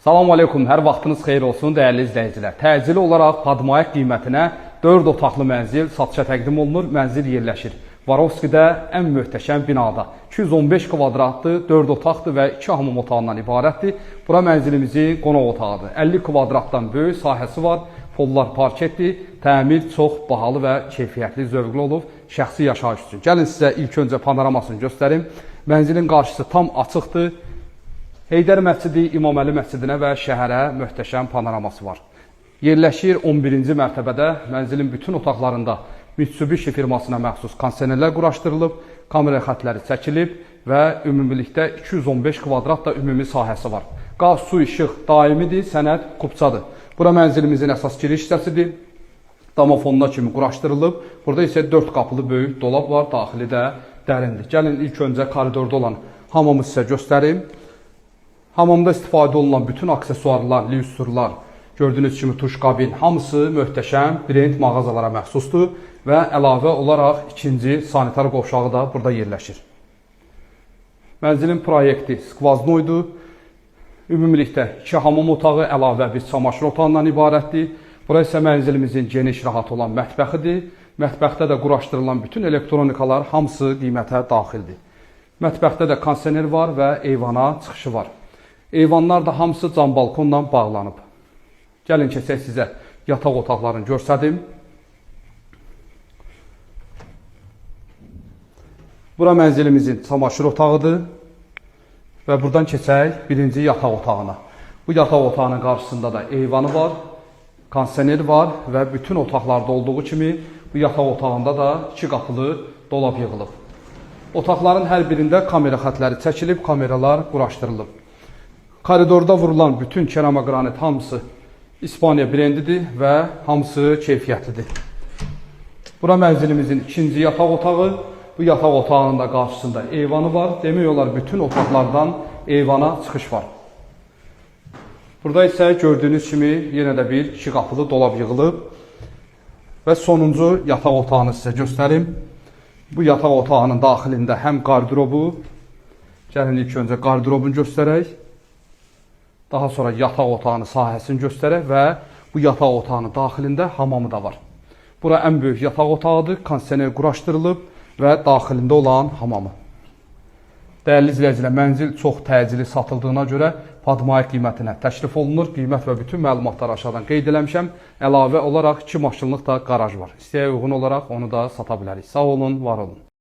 Salam aleykum, hər vaxtınız xeyir olsun dəyərli izləyicilər. Təcili olaraq Padmayaq qiymətinə 4 otaqlı mənzil satışa təqdim olunur. Mənzil yerləşir Varovskidə ən möhtəşəm binada. 215 kvadratlı 4 otaqdır və 2 hamam otağından ibarətdir. Bura mənzilimizin qonaq otağıdır. 50 kvadratdan böyük sahəsi var. Pollar parketdir. Təmir çox bahalı və keyfiyyətli, zövqlü olub şəxsi yaşayış üçün. Gəlin sizə ilk öncə panoramasını göstərim. Mənzilin qarşısı tam açıqdır. Heydər məscidi, İmam Əli məscidinə və şəhərə möhtəşəm panoraması var. Yerləşir 11-ci mərtəbədə. Mənzilin bütün otaqlarında Mitsubishi firmasına məxsus kondisionerlər quraşdırılıb, kamera xətləri çəkilib və ümumilikdə 215 kvadrat da ümumi sahəsi var. Qaz, su, işıq daimidir, sənəd kupçadır. Bura mənzilimizin əsas giriş hissəsidir. Domofonuna kimi quraşdırılıb. Burada isə 4 qapılı böyük dolab var, daxili də dərindir. Gəlin ilk öncə koridorda olan hamamı sizə göstərim. Hamamda istifadə olunan bütün aksesuarlar, lyustrlar, gördüyünüz kimi tuş kabin, hamısı möhtəşəm brend mağazalara məxsusdur və əlavə olaraq ikinci sanitar qovşağı da burada yerləşir. Mənzilin proyekti skvaznoydur. Ümumilikdə 2 hamam otağı, əlavə bir çamaşır otağından ibarətdir. Bura isə mənzilimizin geniş, rahat olan mətbəxidir. Mətbəxdə də quraşdırılan bütün elektronikalar hamısı qiymətə daxildir. Mətbəxdə də kondisioner var və eyvana çıxışı var. Eyvanlar da hamısı cam balkonla bağlanıb. Gəlin keçək sizə yataq otaqlarını göstərdim. Bura mənzilimizin çamaşır otağıdır. Və buradan keçək birinci yataq otağına. Bu yataq otağının qarşısında da eyvanı var, kondisioner var və bütün otaqlarda olduğu kimi bu yataq otağında da 2 qapılı dolab yığılıb. Otaqların hər birində kamera xətləri çəkilib, kameralar quraşdırılıb. Koridorda vurulan bütün keramogranit hamısı İspaniya brendidir və hamısı keyfiyyətlidir. Bura mənzilimizin ikinci yataq otağı. Bu yataq otağının da qarşısında eyvanı var. Demək olar bütün otaqlardan eyvana çıxış var. Burada isə gördüyünüz kimi yenə də bir 2 qapılı dolab yığılıb. Və sonuncu yataq otağını sizə göstərim. Bu yataq otağının daxilində həm qardırobu, gəlin ilk öncə qardırobunu göstərək. Daha sonra yataq otağının sahəsini göstərək və bu yataq otağının daxilində hamamı da var. Bura ən böyük yataq otağıdır, kondisioner quraşdırılıb və daxilində olan hamamı. Dəyərli izləyicilər, mənzil çox təcili satıldığına görə Padmayaq qiymətinə təklif olunur. Qiymət və bütün məlumatları aşağıdan qeyd eləmişəm. Əlavə olaraq 2 maşınlıq da qaraj var. İstəyə uyğun olaraq onu da sata bilərik. Sağ olun, var olun.